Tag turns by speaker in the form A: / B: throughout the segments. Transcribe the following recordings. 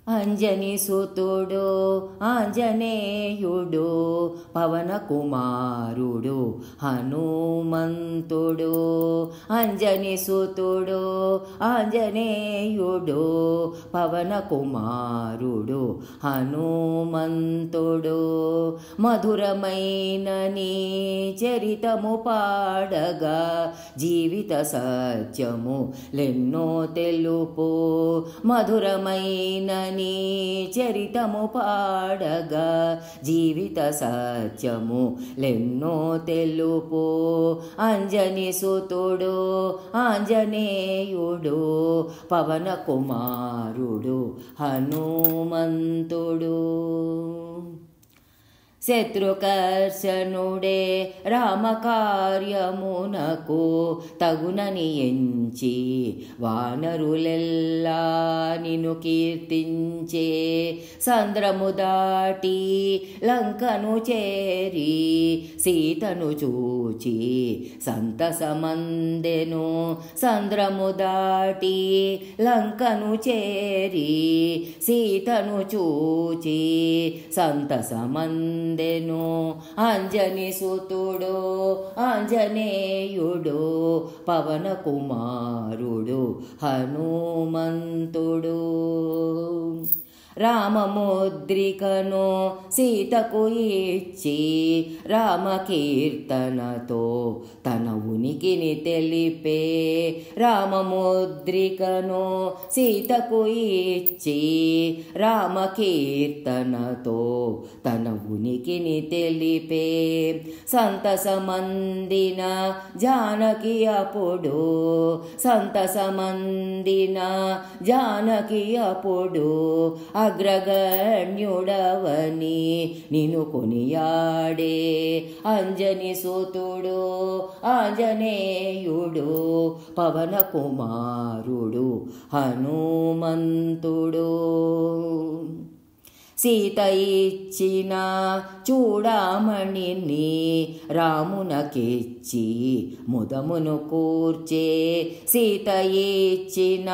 A: అంజని సుతుడు ఆంజనేయుడు పవన కుమారుడు హనుమంతుడు. అంజని సుతుడు ఆంజనేయుడు పవన కుమారుడు హనుమంతుడు. మధురమైన నీ చరితము పాడగా జీవిత సత్యము లెన్నో తెలుపు. మధురమైన నీ చరితము పాడగా జీవిత సత్యము లెన్నో తెలుపు. అంజని సుతుడు ఆంజనేయుడు పవన కుమారుడు హనుమంతుడు. శత్రుకర్షణుడే రామకార్యమునకు తగునని ఎంచి వానరులెల్లా నిన్ను కీర్తించే. సంద్రము దాటి లంకను చేరి సీతను చూచి సంతసమందెను. సంద్రము దాటి లంకను చేరి సీతను చూచి సంతసమందెను. అంజని సుతుడు ఆంజనేయుడు పవన కుమారుడు హనుమంతుడు. రామముద్రికను సీతకు ఇచ్చి రామకీర్తనతో తన ఉనికిని తెలిపే. రామముద్రికను సీతకు ఇచ్చి రామకీర్తనతో తన ఉనికిని తెలిపే. సంతసమందిన జానకి అప్పుడు సంతసమందిన జానకి అప్పుడు అగ్రగణ్యుడవని నిన్ను కొనియాడే. అంజని సుతుడు ఆంజనేయుడు పవన కుమారుడు హనుమంతుడు. సీత ఇచ్చిన చూడామణిని రామునకిచ్చి ముదమును కూర్చే. సీత ఇచ్చిన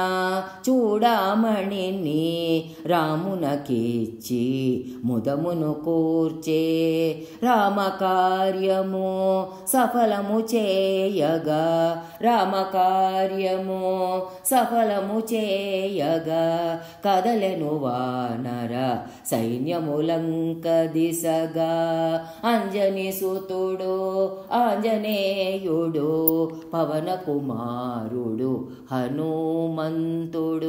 A: చూడామణిని రామునకిచ్చి ముదమును కూర్చే. రామకార్యము సఫలము చేయగా రామకార్యము సఫలము చేయగా కదలెను వానర సైన్యములంక దిశగా. అంజని సుతుడు ఆంజనేయుడు పవన కుమారుడు హనుమంతుడు.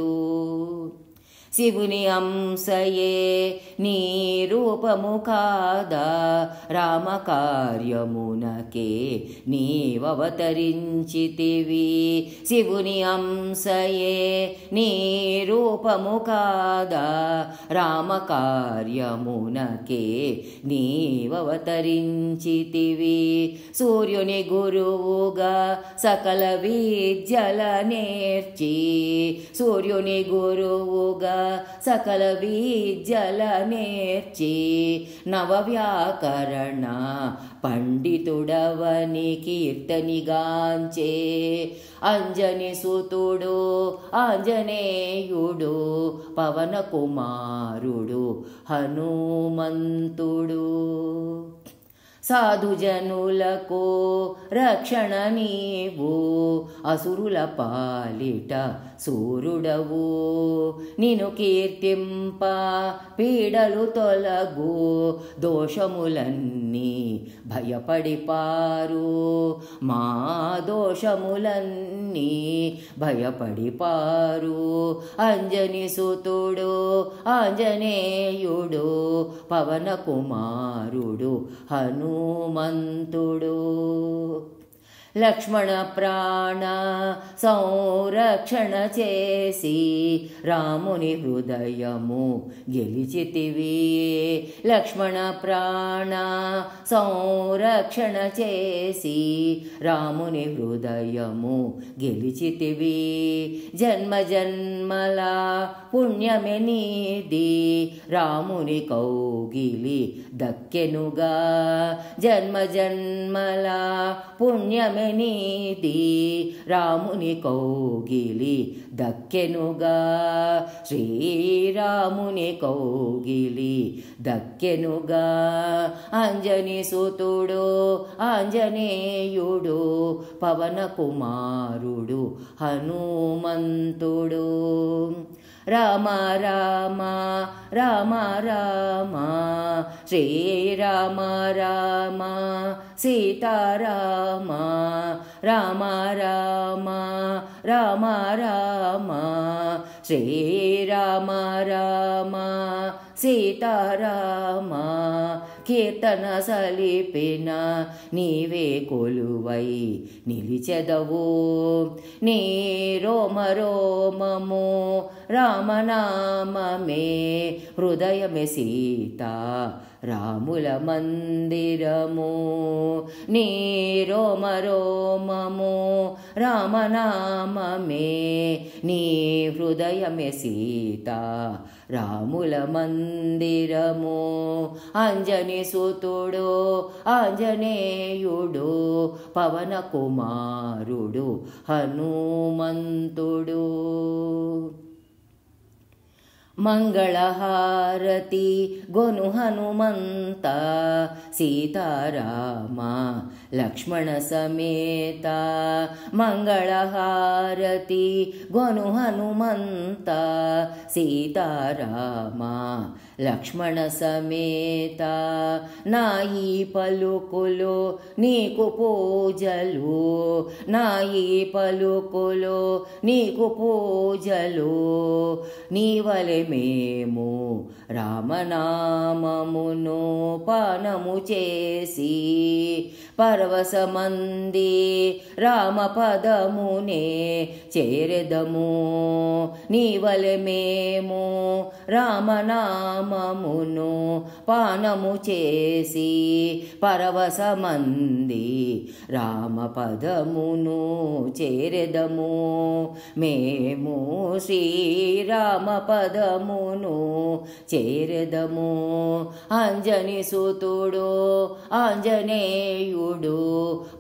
A: శివుని అంశయే నీ రూపము కాదా రామకార్యమునకే నీవవతరించితివి. శివుని అంశయే నీ రూపము కాదా రామకార్యమునకే నీవవతరించితివి. సూర్యుని గురువుగా సకల విద్యల నేర్చి సూర్యుని గురువుగా సకల విద్యల నేర్చి నవవ్యాకరణ పండితుడవని కీర్తనిగాంచే. అంజని సుతుడు ఆంజనేయుడు పవన కుమారుడు హనుమంతుడు. సాధుజనులకు రక్షణ నీవు అసురుల పాలిట సూర్యుడవు. నిన్ను కీర్తింప పీడలు తొలగు దోషములన్నీ భయపడిపారు. మా దోషములన్నీ భయపడిపారు. అంజని సుతుడు ఆంజనేయుడు పవన కుమారుడు హనుమంతుడు. లక్ష్మణ ప్రాణ సంరక్షణ చేసి రాముని హృదయము గెలిచితివి. లక్ష్మణ ప్రాణ సంరక్షణ చేసి రాముని హృదయము గెలిచితివి. జన్మ జన్మల పుణ్యమే నీది రాముని కౌగిలి దక్కెనుగా. జన్మ జన్మల పుణ్యమే అంజనీది రాముని కౌగిలి దక్కెనుగా శ్రీరాముని కౌగిలి దక్కెనుగా అంజని సుతుడు ఆంజనేయుడు పవన కుమారుడు హనుమంతుడు రామ రామ రామ రామ శ్రీరామ రామ సీతారామ రామ రామ రామ రామ శ్రీరామ రామ సీతారామ కీర్తన సలిపిన నీవే కొలువై నిలిచెదవు నీ రోమ రోమము రామనామమే హృదయమే సీత రాముల మందిరము నీ రోమ రోమము రామనామమే నీ హృదయమే సీత రాముల మందిరము అంజని సుతుడు ఆంజనేయుడు పవన కుమారుడు హనుమంతుడు మంగళహారతి గొను హనుమంత సీతారామ లక్ష్మణ సమేత మంగళహారతి గొను హనుమంత సీతారామ లక్ష్మణ సమేత నాయి పలుకులు నీకు పూజలు నాయి పలుకులు నీకు పూజలు నీవలె మేము రామనామమును పానము చేసి పరవశమంది రామపదమునే చేరెదము నీవలె మేము రామనామమును పానము చేసి పరవశమంది రామపదమును చేరెదము మేము శ్రీరామపదమును చేరెదము అంజని సుతుడు ఆంజనేయుడు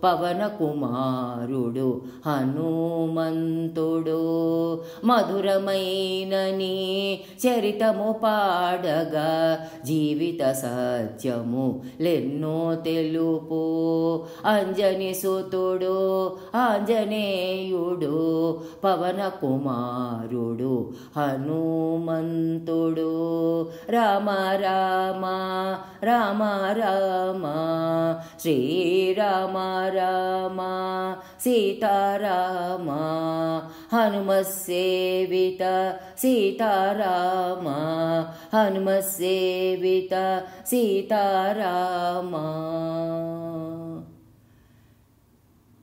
A: పవన కుమారుడు హనుమంతుడు మధురమైనని చరితము పాడగా జీవిత సత్యము లెన్నో తెలుపు అంజని సుతుడు ఆంజనేయుడు పవన కుమారుడు హనుమంతుడు రామ రామ రామ రామ శ్రీరామ రామ సీతారామ హనుమస్సేవిత సీతారామ హనుమస్సేవిత సీతారామ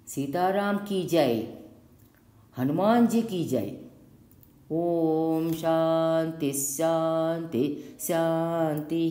A: सीताराम की जय, हनुमान जी की जय। ओम शांति शांति शांति।